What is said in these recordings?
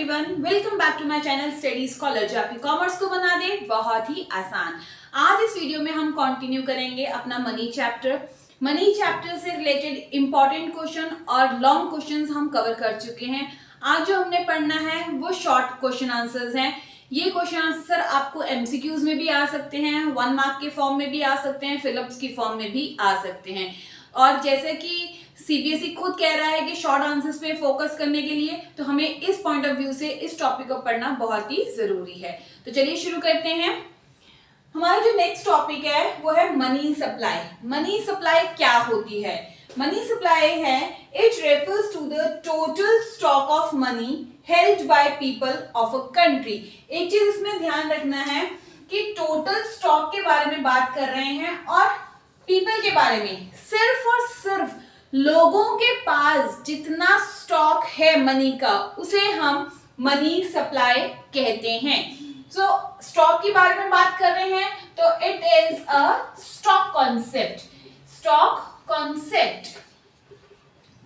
Everyone, welcome back to my channel Study Scholar, जो आपके commerce को बना दे बहुत ही आसान। आज इस वीडियो में हम कंटिन्यू करेंगे अपना मनी चैप्टर। मनी चैप्टर से रिलेटेड इंपॉर्टेंट क्वेश्चन और लॉन्ग क्वेश्चंस हम कवर कर चुके हैं। आज जो हमने पढ़ना है वो शॉर्ट क्वेश्चन आंसर्स हैं। ये क्वेश्चन आंसर आपको एमसीक्यूज में भी आ सकते हैं, 1 मार्क के फॉर्म में भी आ सकते हैं, फिलअप्स की फॉर्म में भी आ सकते हैं। और जैसे कि सीबीएसई खुद कह रहा है कि शॉर्ट आंसर्स पे फोकस करने के लिए, तो हमें इस पॉइंट ऑफ व्यू से इस टॉपिक को पढ़ना बहुत ही जरूरी है। तो चलिए शुरू करते हैं। हमारा जो नेक्स्ट टॉपिक है वो है मनी सप्लाई। मनी सप्लाई क्या होती है? मनी सप्लाई है, it refers to the total stock of money held by people of a country. एक चीज इसमें ध्यान रखना है कि टोटल स्टॉक के बारे में बात कर रहे हैं और पीपल के बारे में। सिर्फ और सिर्फ लोगों के पास जितना स्टॉक है मनी का, उसे हम मनी सप्लाई कहते हैं। सो स्टॉक के बारे में बात कर रहे हैं तो it is a stock concept. Stock concept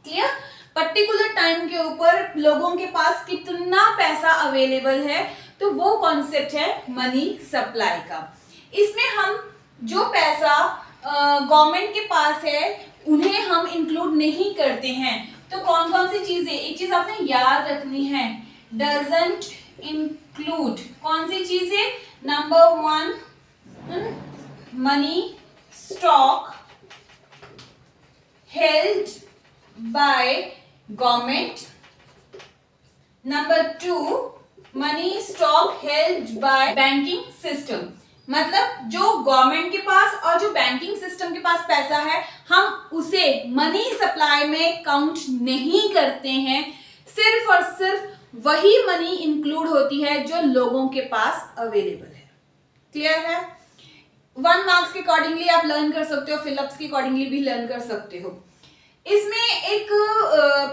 clear? Particular time के ऊपर लोगों के पास कितना पैसा अवेलेबल है, तो वो कॉन्सेप्ट है मनी सप्लाई का। इसमें हम जो पैसा गवर्नमेंट के पास है उन्हें हम इंक्लूड नहीं करते हैं। तो कौन कौन सी चीजें, एक चीज आपने याद रखनी है, डजंट इंक्लूड। कौन सी चीजें? Number 1, money stock held by government. Number 2, money stock held by banking system. मतलब जो गवर्नमेंट के पास और जो बैंकिंग सिस्टम के पास पैसा है, हम उसे मनी सप्लाई में काउंट नहीं करते हैं। सिर्फ और सिर्फ वही मनी इंक्लूड होती है जो लोगों के पास अवेलेबल है। क्लियर है? 1 मार्क्स के अकॉर्डिंगली आप लर्न कर सकते हो, फिलअप्स के अकॉर्डिंगली भी लर्न कर सकते हो। इसमें एक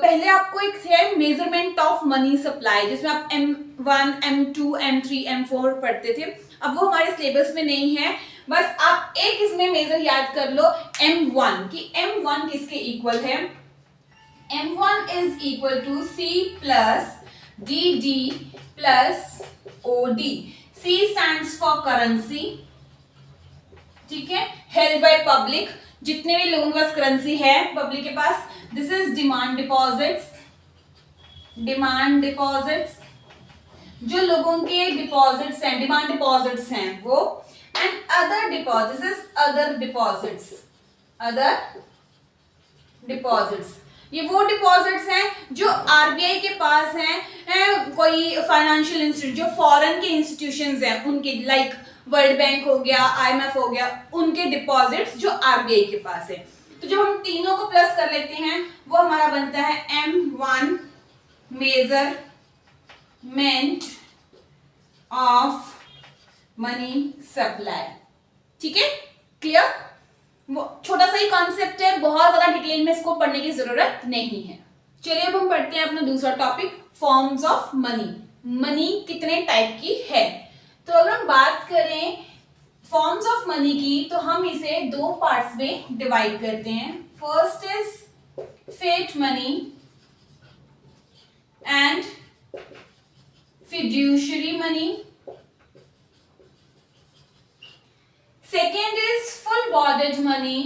पहले आपको एक है मेजरमेंट ऑफ मनी सप्लाई, जिसमें आप M1, M2, M3, M4 पढ़ते थे। अब वो हमारे सिलेबस में नहीं है। बस आप एक इसमें मेजर याद कर लो, M1 कि M1 किसके इक्वल है? M1 is equal to C plus DD plus OD। C stands for currency, ठीक है, हेल्ड बाय पब्लिक। जितने भी लोगों के पास करेंसी है पब्लिक के पास, this is demand deposits. Demand deposits जो लोगों के डिपॉजिट्स हैं, डिमांड डिपॉजिट्स हैं वो। And other deposits is other deposits. Other deposits ये वो डिपॉजिट्स हैं जो आरबीआई के पास हैं, कोई फाइनेंशियल इंस्टीट्यूट जो फॉरेन के इंस्टीट्यूशंस हैं उनके, लाइक वर्ल्ड बैंक हो गया, IMF हो गया, उनके डिपॉजिट्स जो आरबीआई के पास है। तो जब हम तीनों को प्लस कर लेते हैं वो हमारा बनता है M1 measurement of money supply. ठीक है, क्लियर? वो छोटा सा ही कॉन्सेप्ट है, बहुत ज्यादा डिटेल में इसको पढ़ने की जरूरत नहीं है। चलिए अब हम पढ़ते हैं अपना दूसरा topic, forms of money. Money कितने टाइप की है? तो अगर हम बात करें फॉर्म्स ऑफ मनी की, तो हम इसे 2 पार्ट्स में डिवाइड करते हैं। First is fiat money and fiduciary money. Second is full bonded money,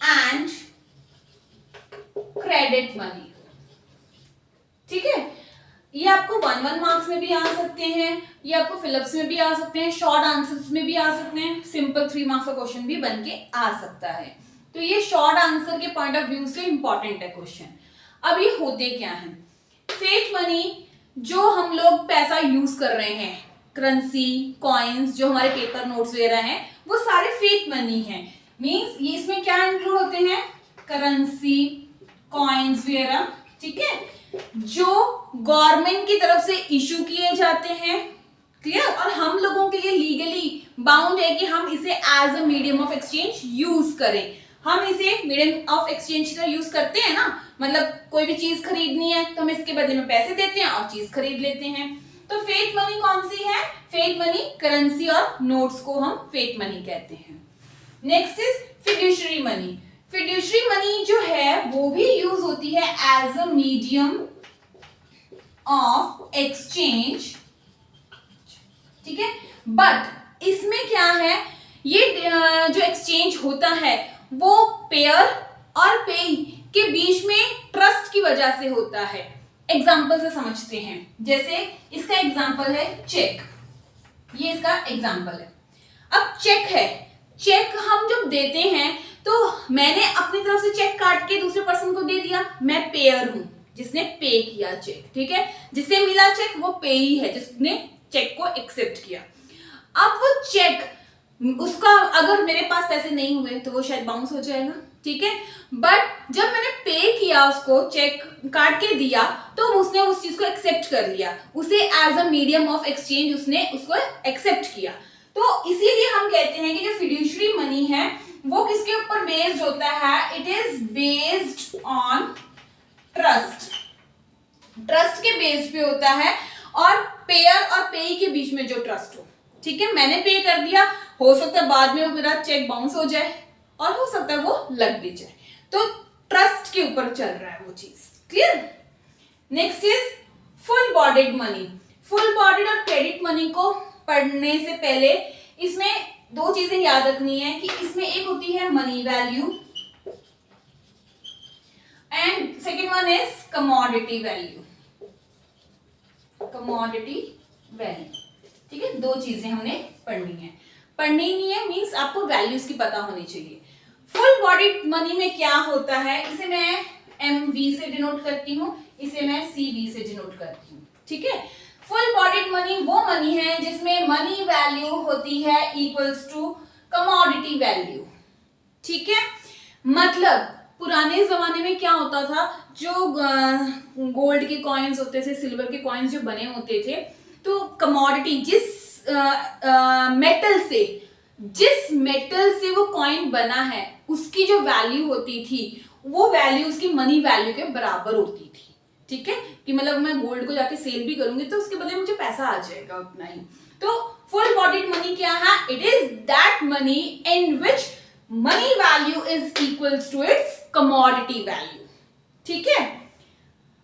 and credit money. ठीक है, ये आपको 1 मार्क्स में भी आ सकते हैं, ये आपको फिलअप्स में भी आ सकते हैं, शॉर्ट आंसर्स में भी आ सकते हैं, सिंपल 3 मार्क्स का क्वेश्चन भी बन के आ सकता है। तो ये शॉर्ट आंसर के पॉइंट ऑफ व्यू से इंपॉर्टेंट है क्वेश्चन। अब ये होते क्या है? फिएट मनी जो हम लोग पैसा यूज कर रहे हैं, करेंसी, कॉइन्स, जो हमारे पेपर नोट्स वगैरह हैं, वो सारे फिएट मनी हैं। मींस ये इसमें क्या इंक्लूड होते हैं? करेंसी, कॉइन्स वगैरह। ठीक है, जो गवर्नमेंट की तरफ से इशू किए जाते हैं। क्लियर? और हम लोगों के लिए लीगली बाउंड है कि हम इसे as a medium of exchange use करें। हम इसे मीडियम ऑफ एक्सचेंज का यूज करते हैं ना, मतलब कोई भी चीज खरीदनी है तो हम इसके बदले में पैसे देते हैं और चीज खरीद लेते हैं। तो फिएट मनी कौन सी है? फिएट मनी करेंसी और नोट्स को हम फिएट मनी कहते हैं। Next is fiduciary money. Fiduciary money जो है वो भी यूज होती है as a medium of exchange, ठीक है। बट इसमें क्या है, ये जो एक्सचेंज होता है वो पेयर और पेई के बीच में ट्रस्ट की वजह से होता है। एग्जाम्पल से समझते हैं, जैसे इसका एग्जाम्पल है चेक, ये इसका एग्जाम्पल है। अब चेक है, चेक हम जब देते हैं तो मैंने अपनी तरफ से चेक काट के दूसरे पर्सन को दे दिया, मैं पेयर हूं जिसने पे किया चेक, ठीक है। जिसे मिला चेक वो पेई है जिसने चेक को एक्सेप्ट किया। अब वो चेक उसका अगर मेरे पास पैसे नहीं हुए तो वो शायद बाउंस हो जाएगा, ठीक है। बट जब मैंने पे किया, उसको चेक काट के दिया, तो उसने उस चीज को एक्सेप्ट कर लिया, उसे as a medium of exchange उसने उसको एक्सेप्ट किया। तो इसीलिए हम कहते हैं कि जो फिड्यूशरी मनी है वो किसके ऊपर बेस्ड होता है, it is based on trust, trust के बेस पे होता है, और पेयर और पेई के बीच में जो ट्रस्ट हो, ठीक है। मैंने पे कर दिया, हो सकता है बाद में वो मेरा चेक बाउंस हो जाए और हो सकता है वो लग भी जाए, तो ट्रस्ट के ऊपर चल रहा है वो चीज, clear. Next is full bodied money. Full bodied और क्रेडिट मनी को पढ़ने से पहले इसमें दो चीजें याद रखनी है कि इसमें एक होती है money value and second one is commodity value, commodity value, ठीक है। दो चीजें हमने पढ़नी है, पढ़नी नहीं है मींस आपको वैल्यूज की पता होनी चाहिए। फुल बॉडीड मनी में क्या होता है, इसे मैं MV से डिनोट करती हूँ, इसे मैं CV से डिनोट करती हूँ, ठीक है। फुल बॉडीड मनी वो मनी है जिसमें मनी वैल्यू होती है इक्वल्स टू कमोडिटी वैल्यू, ठीक है। मतलब पुराने जमाने में क्या होता था, जो गोल्ड के कॉइन्स होते थे, सिल्वर के कॉइन्स जो बने होते थे, तो कमोडिटी जिस मेटल से वो कॉइन बना है उसकी जो वैल्यू होती थी वो वैल्यू उसकी मनी वैल्यू के बराबर होती थी, ठीक है। कि मतलब मैं गोल्ड को जाके सेल भी करूंगी तो उसके बदले मुझे पैसा आ जाएगा उतना ही। तो फुल बॉडीड मनी क्या है, it is that money in which money value is equals to its commodity value, ठीक है।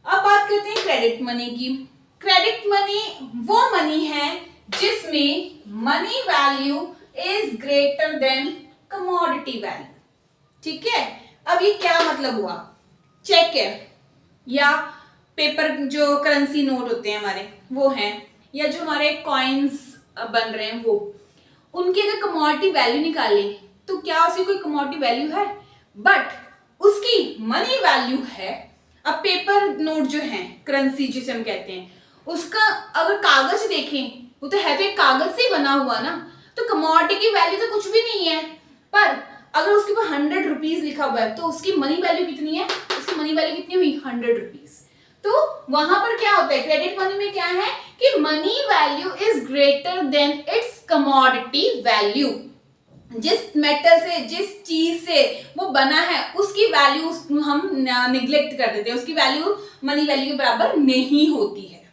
अब बात करते हैं क्रेडिट मनी की। क्रेडिट मनी वो मनी है जिसमें money value is greater than commodity value, ठीक है। अब ये क्या मतलब हुआ, चेक है या पेपर जो करेंसी नोट होते हैं हमारे वो हैं, या जो हमारे कॉइन्स बन रहे हैं वो, उनकी अगर कमोडिटी वैल्यू निकाले तो क्या उसकी कोई कमोडिटी वैल्यू है, बट उसकी मनी वैल्यू है। अब पेपर नोट जो है, करेंसी जिसे हम कहते हैं, उसका अगर कागज देखें वो तो है तो एक कागज से ही बना हुआ ना, तो कमोडिटी की वैल्यू तो कुछ भी नहीं है। पर अगर उसके ऊपर 100 रुपीज लिखा हुआ है तो उसकी मनी वैल्यू कितनी है, उसकी मनी वैल्यू कितनी हुई 100 रुपीज। तो वहां पर क्या होता है, क्रेडिट मनी में क्या है कि money value is greater then it's commodity value. जिस मेटल से, जिस चीज से वो बना है उसकी वैल्यू हम निग्लेक्ट कर देते हैं, उसकी वैल्यू मनी वैल्यू के बराबर नहीं होती है,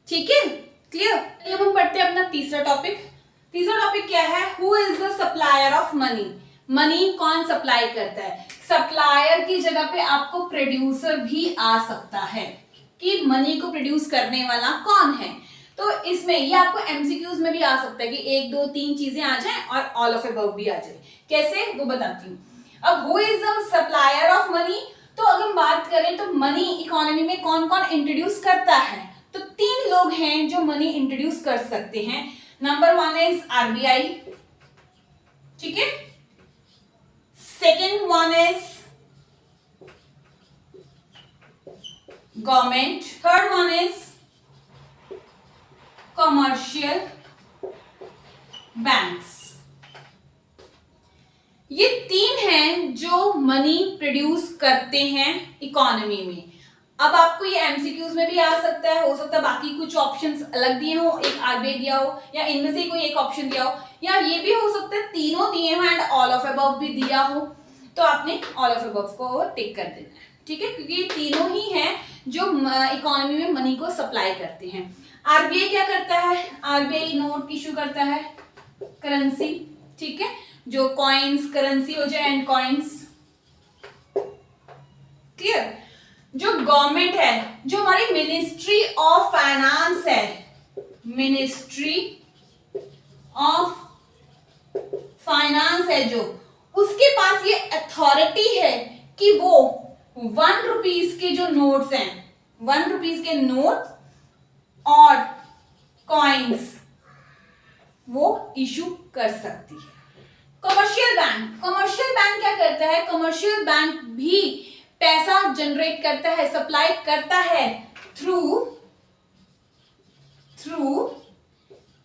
ठीक है, क्लियर। अब हम पढ़ते हैं अपना तीसरा टॉपिक। तीसरा टॉपिक क्या है, who is the supplier of money. Money कौन सप्लाई करता है, सप्लायर की जगह पे आपको प्रोड्यूसर भी आ सकता है कि मनी को प्रोड्यूस करने वाला कौन है। तो इसमें ये आपको एमसीक्यूज में भी आ सकता है कि 1 2 3 चीजें आ जाए और ऑल ऑफ अबव भी आ जाए, कैसे वो बताती हूँ। अब who is the supplier of money, तो अगर हम बात करें तो मनी इकोनॉमी में कौन कौन इंट्रोड्यूस करता है, तो 3 लोग हैं जो मनी इंट्रोड्यूस कर सकते हैं। नंबर 1 इज RBI, ठीक है। Second one is government, third one is commercial banks. ये 3 हैं जो मनी प्रोड्यूस करते हैं इकोनॉमी में। अब आपको ये एमसीक्यूज में भी आ सकता है, हो सकता है बाकी कुछ ऑप्शंस अलग दिए हो, एक RBI दिया हो या इनमें से कोई एक ऑप्शन दिया हो, या ये भी हो सकता है तीनों दिए हो एंड ऑल ऑफ अबव भी दिया हो, तो आपने ऑल ऑफ अबव को टिक कर देना है, ठीक है, क्योंकि ये तीनों ही हैं जो इकोनॉमी में मनी को सप्लाई करते हैं। RBI क्या करता है, RBI नोट इशू करता है, करेंसी, ठीक है, जो कॉइन्स करेंसी हो जाए एंड कॉइन्स, क्लियर? जो गवर्नमेंट है, जो हमारी मिनिस्ट्री ऑफ फाइनेंस है, मिनिस्ट्री ऑफ फाइनेंस है जो, उसके पास ये अथॉरिटी है कि वो 1 रुपीज के जो नोट्स हैं, 1 रुपीज के नोट्स और कॉइन्स वो इशू कर सकती है। कमर्शियल बैंक क्या करता है? कमर्शियल बैंक भी पैसा जनरेट करता है, सप्लाई करता है थ्रू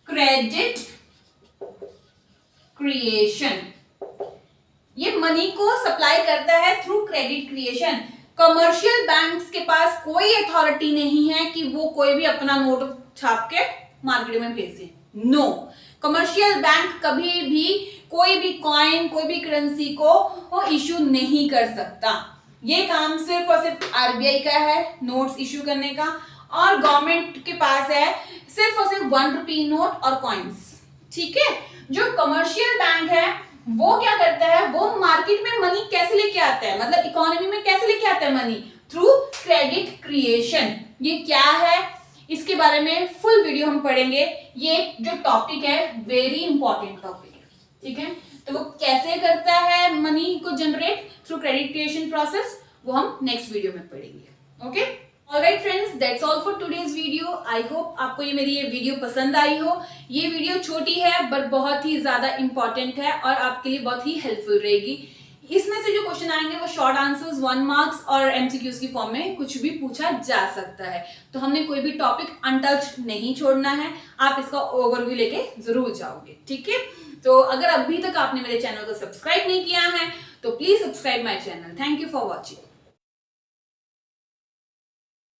क्रेडिट क्रिएशन। ये मनी को सप्लाई करता है through credit creation. Commercial banks के पास कोई अथॉरिटी नहीं है कि वो कोई भी अपना नोट छाप के मार्केट में भेजे। नो, कमर्शियल बैंक कभी भी कोई भी कॉइन, कोई भी करेंसी को इशू नहीं कर सकता। ये काम सिर्फ और सिर्फ आरबीआई का है नोट्स इशू करने का, और गवर्नमेंट के पास है सिर्फ और सिर्फ 1 रुपी नोट और कॉइन्स। ठीक है? जो कमर्शियल बैंक है वो क्या करता है? वो मार्केट में मनी कैसे लेके आता है, मतलब इकोनॉमी में कैसे लेके आता है मनी? Through credit creation. ये क्या है, इसके बारे में फुल वीडियो हम पढ़ेंगे। ये जो टॉपिक है वेरी इंपॉर्टेंट टॉपिक है। ठीक है? तो वो कैसे करता है मनी को generate through credit creation process, वो हम नेक्स्ट वीडियो में पढ़ेंगे। Okay, alright friends, that's all for today's video. I hope आपको ये मेरी ये वीडियो पसंद आई हो। ये वीडियो छोटी है बट बहुत ही ज्यादा इंपॉर्टेंट है और आपके लिए बहुत ही हेल्पफुल रहेगी। इसमें से जो क्वेश्चन आएंगे वो शॉर्ट आंसर्स, 1 मार्क्स और एमसीक्यूज की फॉर्म में कुछ भी पूछा जा सकता है। तो हमने कोई भी टॉपिक अनटच्ड नहीं छोड़ना है, आप इसका ओवरव्यू लेके जरूर जाओगे। ठीक है? तो अगर अभी तक आपने मेरे चैनल को सब्सक्राइब नहीं किया है तो please subscribe my channel. Thank you for watching.